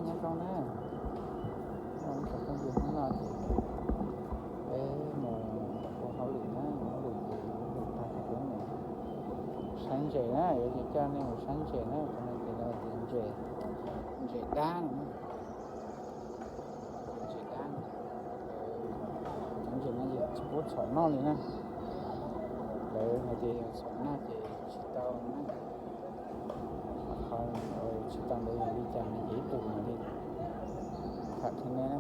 nhá con á con sẽ không dùng nó nào để mà con hậu luyện á nó luyện ta sẽ cũng này sáng trẻ á ở chỉ cho nên một sáng trẻ á cho nên thì là tiền trẻ đá nữa trẻ đá sáng trẻ nó gì bút sỏi non này nè đấy là thì sỏi non thì chỉ tao nó không rồi chỉ tao đây là đi chạm là dễ tụi mà đi thật thế này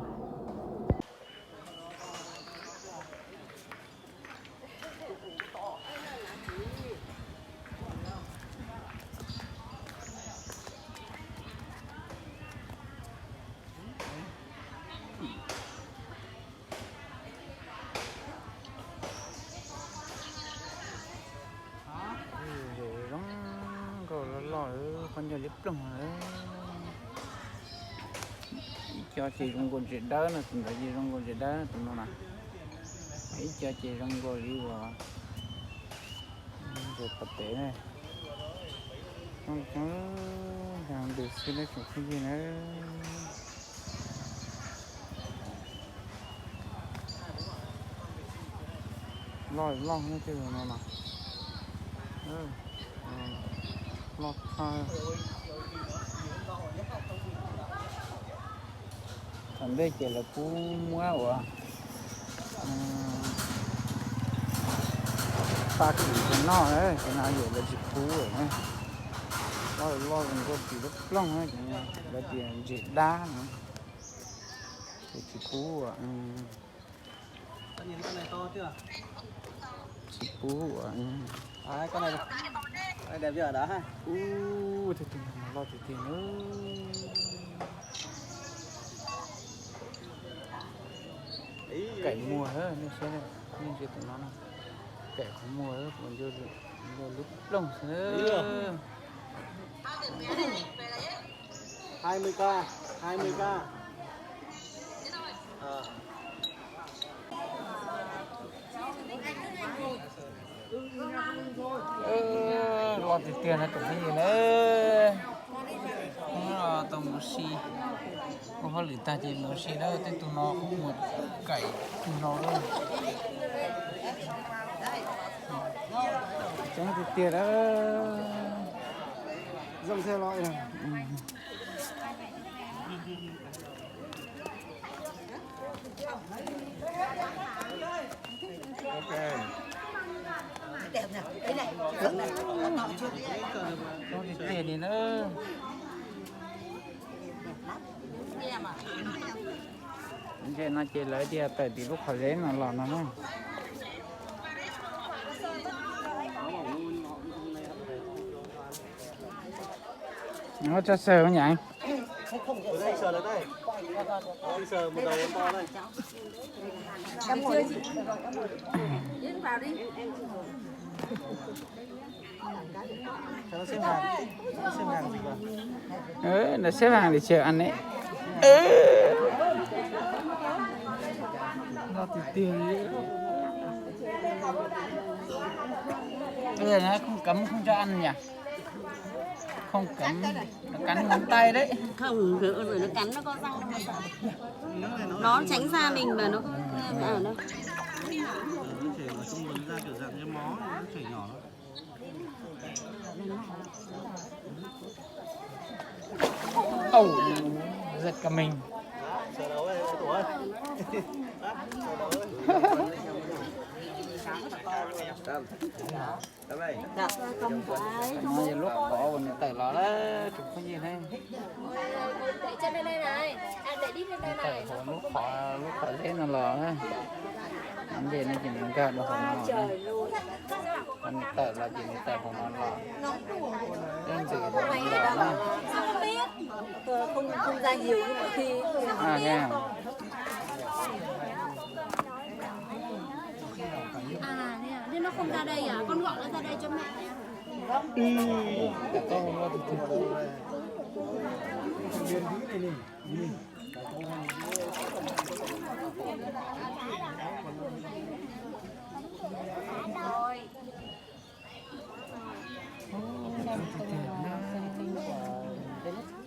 con giờ lip lông cho chị trong con chuyện đó là cũng phải gì trong con chuyện đó tụi nó nè ấy cho chị trong con đi vào rồi tập thể này không có làm được xin nó cũng không gì nữa lo hết chứ nó nè lọt thằng đây chỉ là cú mua của ta chỉ cái nó đấy cái nào vậy là chỉ cú rồi này lo còn có chỉ đất lông ấy là tiền chỉ đá nữa chỉ cú à con này to chưa chỉ cú à con này đẹp chưa đó ha thì lo thì tiền nữa cậy mùa hết nên xe này nên chuyện tụi nó này cậy không mùa hết còn vô lúc lông nữa 20k 20k lo thì tiền là tụi cái gì nữa nó tao mua xì có họ lì ta chỉ mua xì đâu tụi nó cũng một cậy tụi nó luôn chẳng thì tiền đó dòng xe loại này ok đẹp nè, cái này, cái này, nó chưa có thì tiền đi nữa giờ nó chỉ lấy đi tới thì lúc họ lấy nó lò nó nữa nó cho sờ nhỉ đây sờ lại đây đây sờ một đầu to đây em chưa chị yên vào đi nó xếp hàng gì mà nó xếp hàng để chờ ăn đấy nó thì tiền bây giờ nó không cấm không cho ăn nhỉ không cấm nó cắn ngón tay đấy không rồi nó cắn nó có răng nó tránh xa mình mà nó không ở đâu nó chỉ ở trong nguồn ra kiểu dạng như mó nó chảy nhỏ giật cả mình sờ đầu đây tổ ơi nó giờ lúc bỏ còn tẩy nó đó chụp cái gì đây đẩy chân lên đây này đẩy đi lên đây này lúc họ lấy nó lò á anh về nó chỉ mình cả được không nó anh tẩy là chỉ mình tẩy không nó lò đơn giản là nó không biết không ra nhiều như mọi khi nghe nên nó không ra đây à con gọi nó ra đây cho mẹ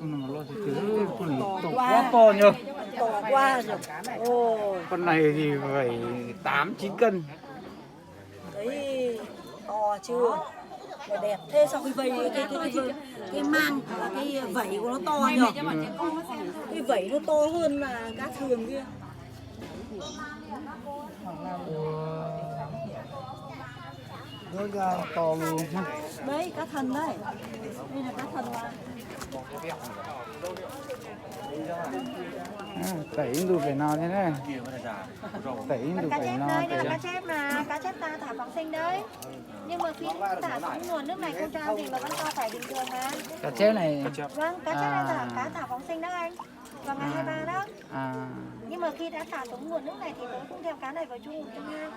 nó lo thì cứ Quá to nhờ. To quá rồi. Ôi, Con này thì phải 8-9 cân. đấy to chưa? Mà đẹp thế sao cái mang và cái vảy của nó to nhở? Cái vảy nó to hơn là cá thường kia. Nó ra to luôn. Đấy cá thần đấy. Đây là cá thần mà. Tẩy đủ phải nào thế này. Tẩy đủ Cá phải chép nào. đây, đây là cá chép mà, cá chép ta thả phóng sinh đấy. Nhưng mà khi thả xuống nguồn nước này không cho ăn thì nó vẫn to khỏe bình thường mà. Cá chép này. Vâng, cá chép đây cá thả phóng sinh đó anh. Vào ngày 23 đó. Nhưng mà khi đã thả xuống nguồn nước này thì tôi cũng theo cá này vào chung ha.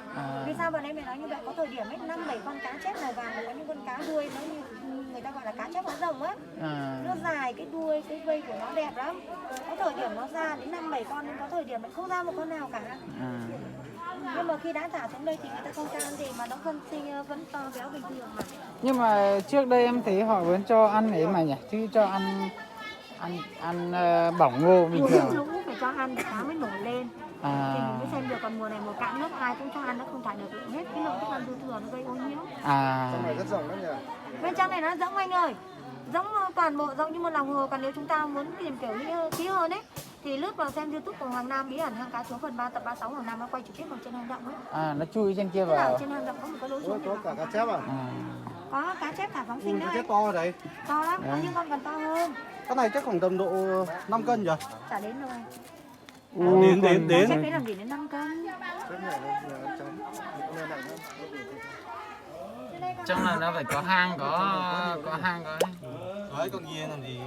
Vì sao vào đây mày nói như vậy? Có thời điểm ấy 5-7 con cá chép màu vàng, có những con cá đuôi nó như người ta gọi là cá chép hóa rồng á. Nó dài cái đuôi, cái vây của nó đẹp lắm. Có thời điểm nó ra đến 5-7 con, nhưng có thời điểm nó không ra một con nào cả. Nhưng mà khi đã thả xuống đây thì người ta không cho ăn gì mà nó vẫn to béo bình thường mà. Nhưng mà trước đây em thấy họ vẫn cho ăn ấy mà nhỉ, chứ cho ăn bỏng ngô bình thường. Lũ phải cho ăn để cá mới nổi lên. Thì mình mới xem được, còn mùa này mùa cạn nước ai cũng cho ăn, nó không thải được hết cái lượng thức ăn dư thừa, nó gây ô nhiễm. Trong này rất rộng lắm nhỉ. Bên trong này nó rỗng anh ơi, rỗng toàn bộ rộng như một lòng hồ. Còn nếu chúng ta muốn tìm kiểu kỹ hơn ấy thì lướt vào xem YouTube của Hoàng Nam bí ẩn hang cá xuống phần 3 tập 36 Hoàng Nam nó quay trực tiếp vào trên hang động ấy. Nó chui trên kia Tức là ở vào. trên hang động có một cái lối xuống. Có cả cá chép à? Có cá chép thả phóng sinh Cá đấy. chép to đấy. To lắm, có những con còn to hơn. Cái này chắc khoảng tầm độ 5 cân nhỉ? Chả đến đâu. Đến. Cá chép đấy làm gì đến 5 cân. Trong này nó phải có hang, có hang có. Đấy, con gì làm gì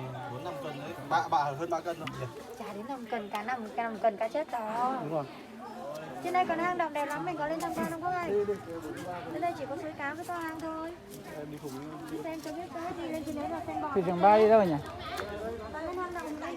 4-5 cân đấy. Bạ hơn 3 cân đâu nhỉ? Chả đến 5 cân, cá 5 cân cá chết to. Đúng rồi. Trên đây còn hang động đẹp lắm, mình có lên tham quan không các anh? Trên đây chỉ có suối cá với to hang thôi. Đi xem cho biết tới, đi lên trên đấy là xem bò. Thị trường 3 đi đâu nhỉ? Lên hang động này.